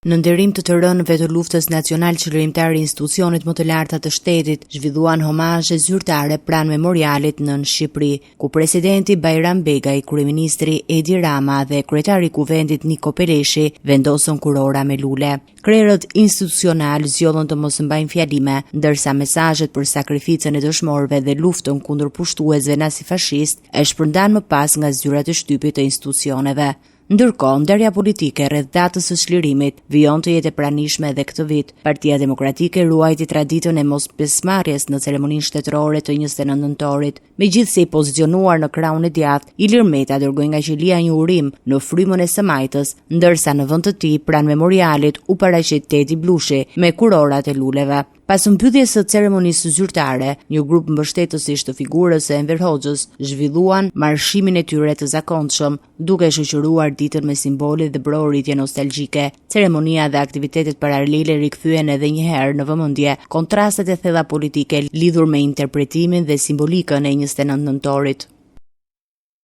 Në nderim të rënëve të luftës nacional qëllimtare institucionet më të larta të shtetit, zhvilluan homazhe zyrtare pranë memorialit nën Shqipëri, ku presidenti Bajram Begaj, kryeministri Edi Rama dhe kryetari i kuvendit Niko Peleshi vendosën kurora me lule. Krerët institucional zgjollën të mos mbajnë fjalime, ndërsa mesazhet për sakrificën e dëshmorëve dhe luftën kundër pushtuesve nazifashist e shpërndan më pas nga zyrat e shtypit të institucioneve. Ndërkohë, ndarja politike rreth datës së çlirimit vijon të jetë e pranishme edhe këtë vit. Partia Demokratike ruajti traditën e mospjesmarrjes në ceremoninë shtetërore të 29 nëntorit. Megjithse i pozicionuar në krahun e djathtë, Ilir Meta dërgoi nga qelia një urim në frymën e së majtës, ndërsa në vend të tij pranë memorialit u paraqit Tedi Blushi me kurorat e luleve. Pas mbylljes së ceremonisë zyrtare, një grup mbështetësish të figurës së Enver Hoxhës zhvilluan marshimin e tyre të zakonshëm, duke shoqëruar ditën me simbole dhe broritje nostalgjike. Ceremonia dhe aktivitetet paralele rikthyen edhe një herë në vëmendje kontrastet e thella politike lidhur me interpretimin dhe simbolikën e 29 nëntorit.